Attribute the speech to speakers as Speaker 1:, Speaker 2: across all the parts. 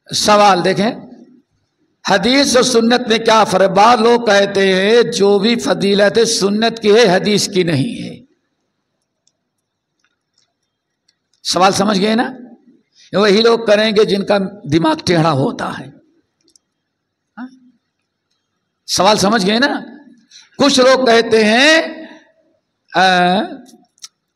Speaker 1: सवाल देखें, हदीस और सुन्नत में क्या फर्क? बाद लोग कहते हैं जो भी फजीलत सुन्नत की है हदीस की नहीं है। सवाल समझ गए ना? वही लोग करेंगे जिनका दिमाग टेढ़ा होता है। सवाल समझ गए ना? कुछ लोग कहते हैं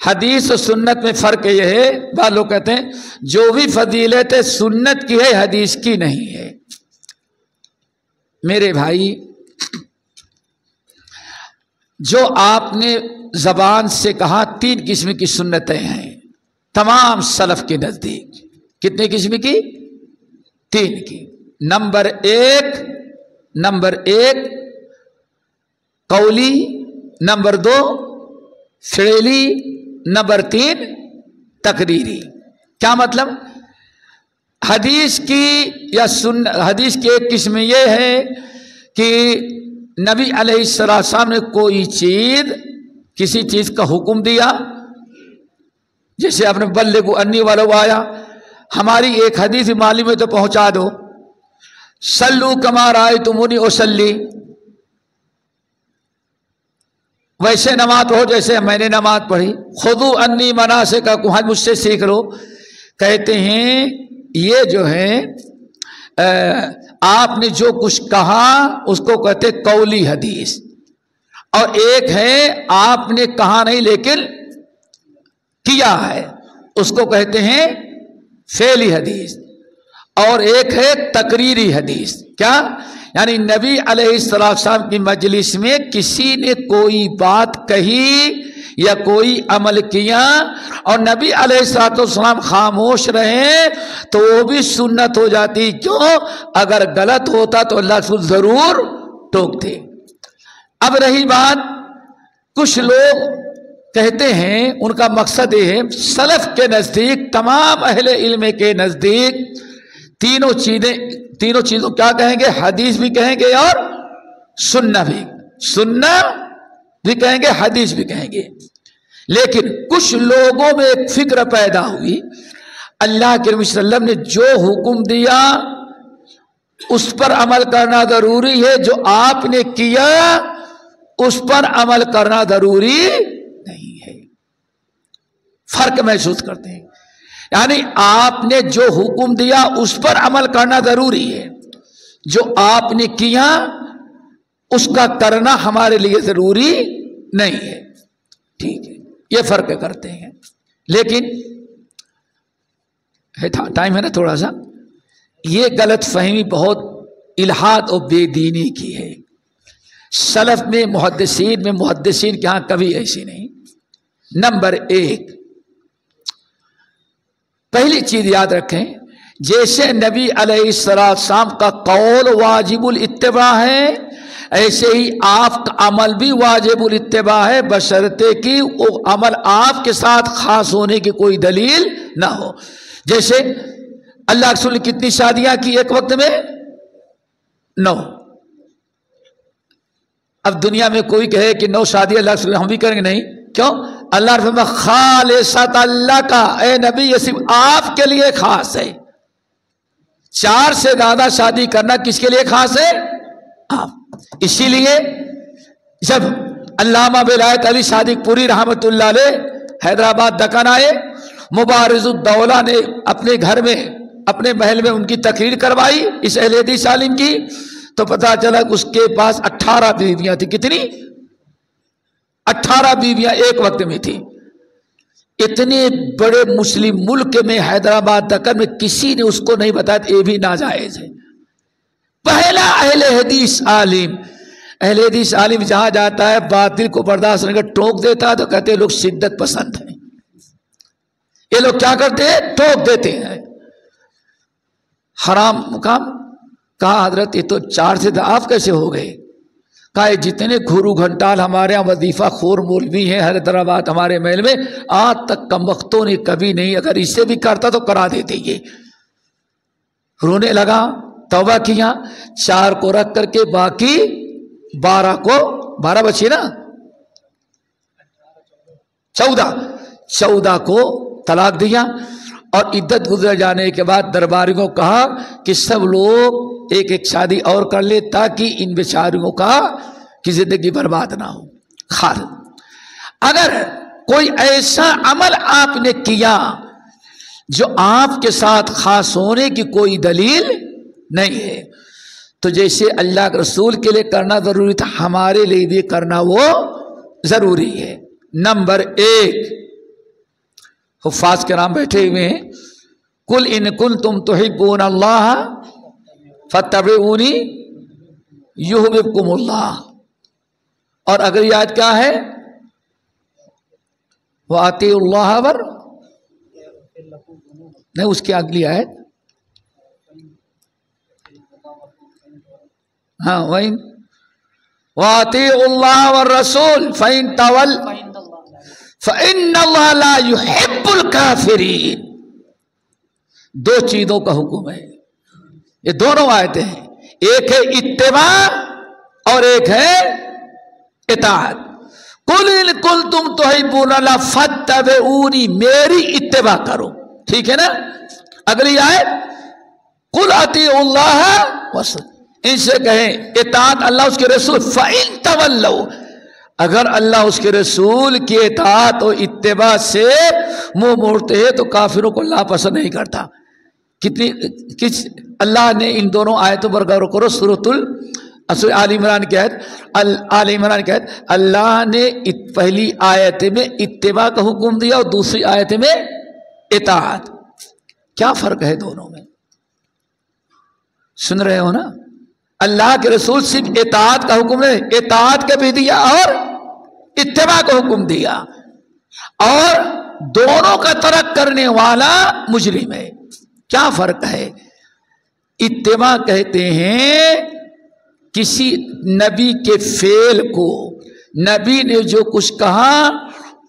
Speaker 1: हदीस और सुन्नत में फर्क यह है, बाद लोग कहते हैं जो भी फजीलत सुन्नत की है हदीस की नहीं है। मेरे भाई, जो आपने जबान से कहा 3 किस्म की सुन्नतें हैं तमाम सलफ के नजदीक। कितने किस्म की? 3 की। नंबर एक कौली, नंबर 2 फि'ली, नंबर 3 तकरीरी। क्या मतलब? हदीस की या हदीस की एक किस्म ये है कि नबी अलैहिस्सलाम ने कोई चीज, किसी चीज का हुक्म दिया, जैसे आपने बल्लिगु अन्नी वालों आया, हमारी एक हदीस मालूम है तो पहुंचा दो। सल्लू कमा रायतुमूनी उसल्ली, वैसे नमाज हो जैसे मैंने नमाज पढ़ी। खुदू अन्नी मनासिककुम, मुझसे सीख लो। कहते हैं ये जो है आपने जो कुछ कहा उसको कहते कौली हदीस, और एक है आपने कहा नहीं लेकिन किया है उसको कहते हैं फेली हदीस, और एक है तकरीरी हदीस। क्या? यानी नबी अलैहिस्सलाम की मजलिस में किसी ने कोई बात कही या कोई अमल किया और नबी अलैहिस्सलाम खामोश रहे तो वो भी सुन्नत हो जाती। क्यों? अगर गलत होता तो अल्लाह जरूर टोकते। अब रही बात, कुछ लोग कहते हैं, उनका मकसद ये है, सलफ के नजदीक, तमाम अहले इल्म के नजदीक तीनों चीजों क्या कहेंगे? हदीस भी कहेंगे और सुन्ना भी कहेंगे, हदीस भी कहेंगे। लेकिन कुछ लोगों में एक फिक्र पैदा हुई, अल्लाह के नबी सल्लल्लाहु अलैहि वसल्लम ने जो हुक्म दिया उस पर अमल करना जरूरी है, जो आपने किया उस पर अमल करना जरूरी नहीं है। फर्क महसूस करते हैं। यानी आपने जो हुक्म दिया उस पर अमल करना जरूरी है, जो आपने किया उसका करना हमारे लिए जरूरी नहीं है। ठीक है, ये फर्क करते हैं। लेकिन टाइम है ना थोड़ा सा, ये गलत फहमी बहुत इल्हाद और बेदीनी की है। सलफ में मुहद्दिसीन के यहां कभी ऐसी नहीं। नंबर 1, पहली चीज याद रखें, जैसे नबी अलैहिस्सलाम का कौल वाजिबुल इत्तिबा है, ऐसे ही आपका अमल भी वाजिबुल इत्तिबा है, बशर्ते कि वो अमल आपके साथ खास होने की कोई दलील ना हो। जैसे अल्लाह रसूल ने कितनी शादियां की एक वक्त में? 9। अब दुनिया में कोई कहे कि 9 शादी अल्लाह रसूल हम भी करेंगे, नहीं। क्यों? अल्लाह ने खालिसत अल्लाह का, ए नबी ये सिर्फ आपके लिए खास है। 4 से ज्यादा शादी करना किसके लिए खास है? आप। इसीलिए जब अल्लामा विलायत अली सादिकपुरी रहमतुल्लाह अलैह हैदराबाद दक्कन आए, मुबारिजुद्दौला ने अपने घर में, अपने महल में उनकी तकरीर करवाई इस अहले हदीस आलिम की, तो पता चला उसके पास 18 बीवियां थी। कितनी? 18 बीवियां एक वक्त में थी। इतने बड़े मुस्लिम मुल्क में, हैदराबाद दक्कन में, किसी ने उसको नहीं बताया ये भी नाजायज है। पहला अहले हदीस आलिम जहां जाता है बातिल को बर्दाश्त नहीं कर, टोक देता है, तो कहते हैं लोग शिद्दत पसंद हैं। ये लोग क्या करते हैं? टोक देते हैं। हराम मुकाम। कहा हजरत ये तो 4 से आप कैसे हो गए? कहा जितने घुरू घंटाल हमारे यहाँ वजीफा खोर मौलवी हैं हैदराबाद हमारे महल में, आज तक कमबख्तों ने कभी नहीं, अगर इससे भी करता तो करा देते। ये रोने लगा, तौबा किया, 4 को रख करके बाकी 12 बचे ना, 14 को तलाक दिया। اور عدت گزر جانے کے بعد درباریوں کو کہا کہ سب لوگ ایک ایک شادی اور کر لے تاکہ ان بیچاریوں کا کی زندگی برباد نہ ہو. خیر اگر کوئی ایسا عمل آپ نے کیا جو آپ کے ساتھ خاص ہونے کی کوئی دلیل نہیں ہے تو جیسے اللہ کے رسول کے لیے کرنا ضروری تھا ہمارے لیے بھی کرنا وہ ضروری ہے. نمبر 1 حفاظ کرام بیٹھے ہوئے ہیں. قل ان کنتم تحبون اللہ فاتبعونی یحببکم اللہ. اور اگلی آیت کیا ہے؟ وَأَطِیعُوا اللَّهَ ور نہیں اس کی اگلی آیت ہاں وَأَطِیعُوا اللَّهَ وَالرَّسُولَ فَإِن تَوَلَّوْا فَإِنَّ اللَّهَ لَا يُحِبُّ الْكَافِرِينَ. دو چیزوں کا حکم ہے. یہ دونوں آیتیں ہیں. ایک ہے اتباع اور ایک ہے اطاعت. قل ان کنتم تحبون اللہ فاتبعونی میری اتباع کرو. ٹھیک ہے نا. اگلی آیت قل اطیعوا اللہ وَرَسُولَهُ ان سے کہیں اطاعت اللہ اس کے رسول. فَإِن تَوَلَّوْا اگر اللہ اس کے رسول کی اطاعت اور اتباع سے منہ موڑتے ہیں تو کافروں کو اللہ پسند نہیں کرتا. کس اللہ نے ان دونوں آیتوں پر غور کرو. سورۃ آل عمران کی آیت اللہ نے پہلی آیت میں اتباع کا حکم دیا اور دوسری آیت میں اطاعت. کیا فرق ہے دونوں میں؟ سن رہے ہو نا. اللہ کے رسول صرف اطاعت کا حکم نہیں اطاعت کا بھی دیا اور اتباع کا حکم دیا اور دونوں کا ترک کرنے والا مجرم ہے. کیا فرق ہے؟ اتباع کہتے ہیں کسی نبی کے فعل کو نبی نے جو کچھ کہا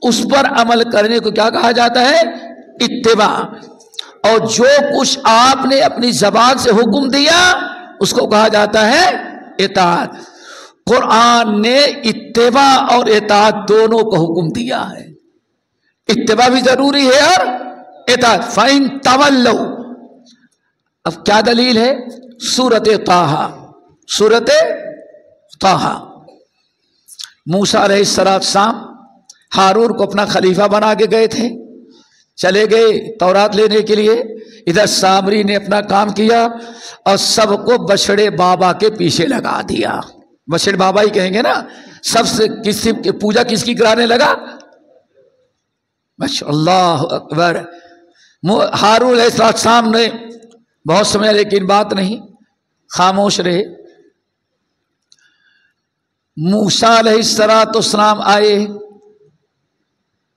Speaker 1: اس پر عمل کرنے کو کیا کہا جاتا ہے؟ اتباع. اور جو کچھ آپ نے اپنی زبان سے حکم دیا اس کو کہا جاتا ہے اطاعت. قرآن نے اتباع اور اطاعت دونوں کو حکم دیا ہے. اتباع بھی ضروری ہے اور اطاعت. فَإِن تَوَلَّوْا اب کیا دلیل ہے؟ سورۃ طٰہٰ موسیٰ علیہ السلام ہارون کو اپنا خلیفہ بنا کے گئے تھے. چلے گئے تورات لینے کے لیے. ادھر سامری نے اپنا کام کیا اور سب کو بچڑے بابا کے پیچھے لگا دیا. بچڑے بابا ہی کہیں گے نا. سب سے کسی کی پوجا کس کی کرانے لگا؟ اللہ اکبر. ہارون علیہ السلام نے بہت سمجھا لیکن بات نہیں خاموش رہے. موسیٰ علیہ السلام آئے.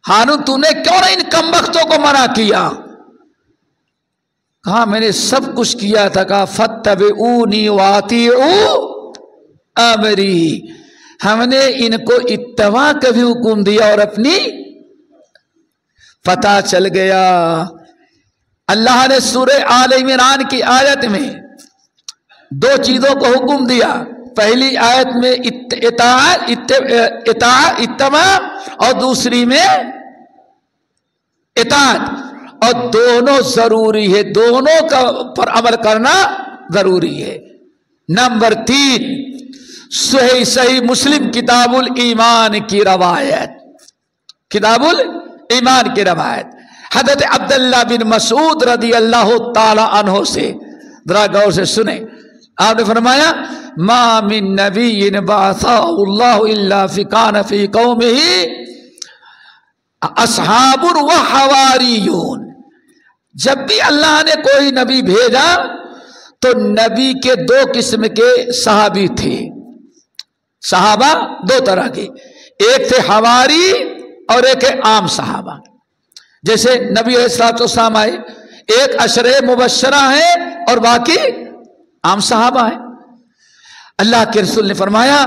Speaker 1: ہارون تو نے کیوں نہ ان کمبختوں کو منع کیا؟ کہا میں نے سب کچھ کیا تھا. کہا فَاتَّبِعُونِي وَأَطِیعُوا امری. ہم نے ان کو اتباع کا بھی حکم دیا اور اپنی پتہ چل گیا. اللہ نے سورہ آل عمران کی آیت میں دو چیزوں کو حکم دیا. پہلی آیت میں اتباع اور دوسری میں اطاعت. اور دونوں ضروری ہے. دونوں کا پر عمل کرنا ضروری ہے. نمبر 3 صحیح مسلم کتاب الایمان کی روایت. کتاب الایمان کی روایت حضرت عبداللہ بن مسعود رضی اللہ تعالی عنہ سے ذرا غور سے سنیں. آپ نے فرمایا ما من نبی بعثہ اللہ الا کان فی قومہ اصحاب و حواریون. جب بھی اللہ نے کوئی نبی بھیجا تو نبی کے 2 قسم کے صحابی تھے. صحابہ 2 طرح کے. ایک تھے حواری اور ایک ہے عام صحابہ. جیسے نبی علیہ السلام آئے ایک عشرہ مبشرہ ہیں اور باقی عام صحابہ ہیں. اللہ کے رسول نے فرمایا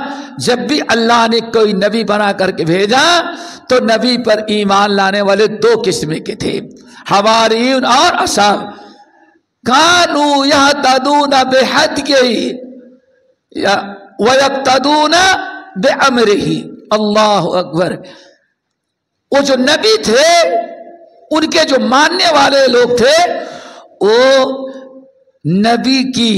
Speaker 1: جب بھی اللہ نے کوئی نبی بنا کر کے بھیجا تو نبی پر ایمان لانے والے 2 قسم کے تھے حواریون اور اصحاب. کانوا یہتدون بہدیہ ویقتدون بامرہ. اللہ اکبر. وہ جو نبی تھے उनके जो मानने वाले लोग थे वो नबी की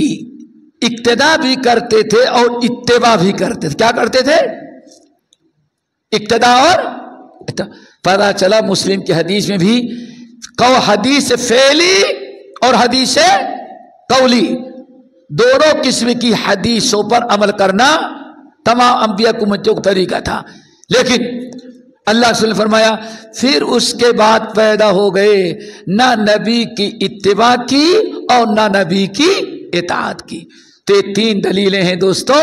Speaker 1: इक्तदा भी करते थे और इत्तिबा भी करते थे। क्या करते थे? इक्तदा और पता चला मुस्लिम की हदीस में भी हदीस फेली और हदीस कौली दोनों किस्म की हदीसों पर अमल करना तमाम अंबिया की उम्मतों का तरीका था। लेकिन अल्लाह ने फरमाया फिर उसके बाद पैदा हो गए ना नबी की इत्तिबा की और ना नबी की इताअत की। तो ये तीन दलीलें हैं दोस्तों,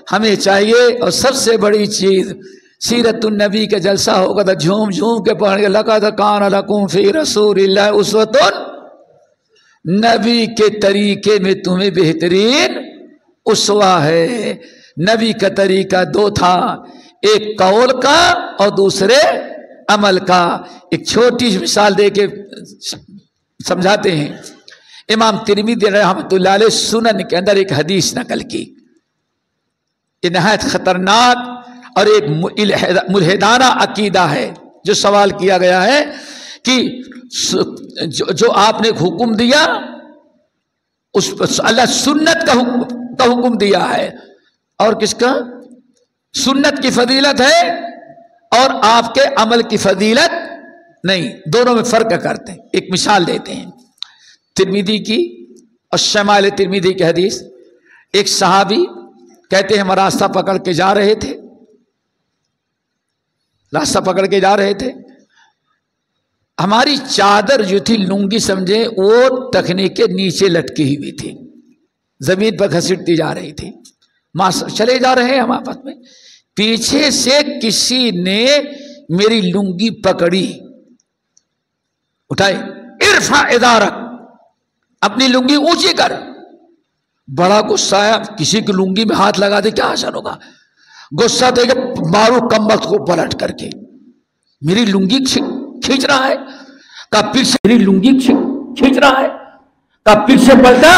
Speaker 1: हमें चाहिए। और सबसे बड़ी चीज सीरतुन नबी का जलसा होगा तो झूम झूम के पढ़ेंगे लक़द कान लकुम फी रसूलिल्लाहि उस्वतुन, नबी के तरीके में तुम्हें बेहतरीन उसवा है। नबी का तरीका दो था, एक कौल का और दूसरे अमल का। एक छोटी सी मिसाल दे के समझाते हैं। इमाम तिरमिज़ी रहमतुल्लाह अलैह सुनन के अंदर एक हदीस नकल की, ये नहायत खतरनाक और एक मुल्हिदाना अकीदा है। जो सवाल किया गया है कि जो आपने हुक्म दिया उस अल्लाह सुन्नत का हुक्म दिया है, और किसका? सुन्नत की फजीलत है और आपके अमल की फजीलत नहीं, दोनों में फर्क करते हैं। एक मिसाल देते हैं तिरमिज़ी की और शमाइल तिरमिज़ी की हदीस। एक सहाबी कहते हैं हम रास्ता पकड़ के जा रहे थे, रास्ता पकड़ के जा रहे थे, हमारी चादर जो थी लुंगी समझे वो तखने के नीचे लटकी हुई थी, जमीन पर घसीटती जा रही थी। चले जा रहे हैं हम आपस में, पीछे से किसी ने मेरी लुंगी पकड़ी, उठाई, इरफा इदारक, अपनी लुंगी ऊंची कर। बड़ा गुस्सा आया, किसी की लुंगी में हाथ लगा दे क्या असर होगा। गुस्सा देके मारो कमबख्त को पलट करके, मेरी लुंगी खींच रहा है, का पीछे से मेरी लुंगी खींच रहा है, का पीछे पलटा,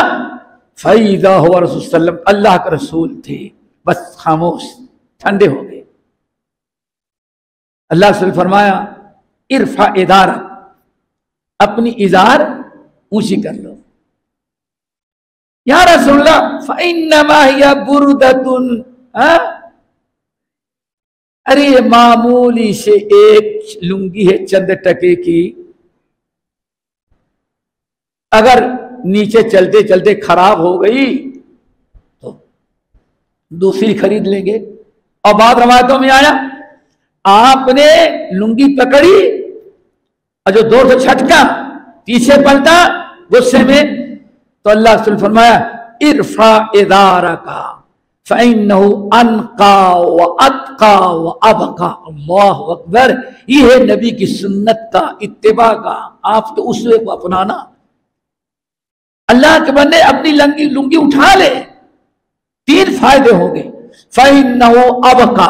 Speaker 1: फैदा हुआ रसूल सल्लम, अल्लाह के रसूल थे। बस खामोश, ठंडे हो गए। अल्लाह से फरमाया इरफा इदारा, अपनी इजार ऊंची कर लो। या रसूलल्लाह फइन्नमा हिया बुरदतुन, अरे ये मामूली से एक लुंगी है चंद टके की, अगर नीचे चलते चलते खराब हो गई तो दूसरी खरीद लेंगे। और बाद रवायतों में आया आपने लुंगी पकड़ी और जो दौर से छटका पीछे पलटा गुस्से में, तो अल्लाह ने फरमाया इरफा इदारा का फ़इन्नहु अनक़ा व अत्क़ा व अबक़ा। अल्लाहु अकबर। ये है नबी की सुन्नत का इत्तिबा का, आप तो उसवे को अपनाना। अल्लाह के बंदे अपनी लुंगी उठा ले, तीन फायदे होंगे, फ़इन्नहु अबक़ा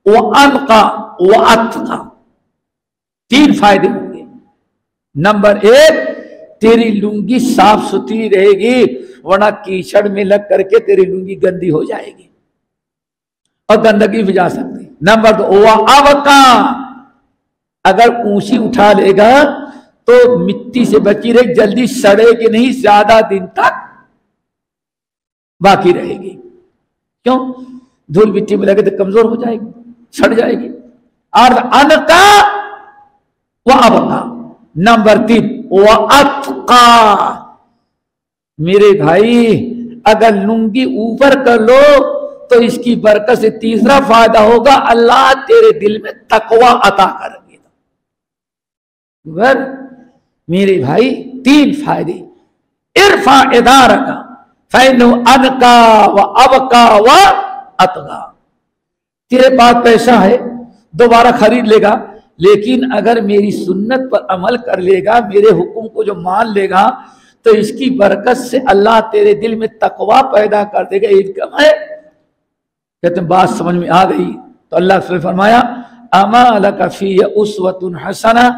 Speaker 1: व अनक़ा व अत्क़ा, तीन फायदे होंगे। नंबर एक, तेरी लुंगी साफ सुथरी रहेगी, वरना कीचड़ में लग करके तेरी लुंगी गंदी हो जाएगी और गंदगी भी जा सकती। नंबर दो, अबका, अगर ऊंची उठा लेगा तो मिट्टी से बची रहे, जल्दी सड़ेगी नहीं, ज्यादा दिन तक बाकी रहेगी। क्यों? धूल मिट्टी में लगे तो कमजोर हो जाएगी, सड़ जाएगी। और अनका व अबका। नंबर तीन, व अत्का, मेरे भाई अगर लुंगी ऊपर कर लो तो इसकी बरकत से तीसरा फायदा होगा, अल्लाह तेरे दिल में तकवा अता कर देगा। मेरे भाई तीन फायदे, इरफा इदारा का फैनु अनका व अबका व अतगा। तेरे पास पैसा है, दोबारा खरीद लेगा, लेकिन अगर मेरी सुन्नत पर अमल कर लेगा, मेरे हुक्म को जो मान लेगा, तो इसकी बरकत से अल्लाह तेरे दिल में तकवा पैदा कर देगा। इनकम है, कहते हैं बात समझ में आ गई। तो अल्लाह से फरमाया अमा लका फी उसवतुन हसना,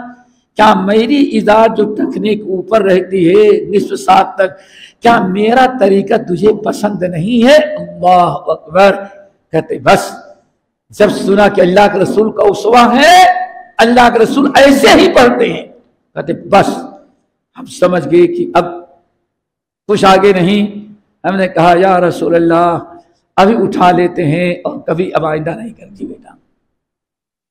Speaker 1: क्या मेरी इज़ार जो टखने के ऊपर रहती है निस्फ सात तक, क्या मेरा तरीका तुझे पसंद नहीं है? अल्लाह अकबर। कहते बस जब सुना कि अल्लाह के रसूल का उसवा है, अल्लाह के रसूल ऐसे ही पढ़ते हैं, کہتے بس ہم سمجھ گئے کہ اب کچھ آگے نہیں. ہم نے کہا یا رسول اللہ ابھی اٹھا لیتے ہیں اور کبھی اب آئندہ نہیں کرتی بیٹا.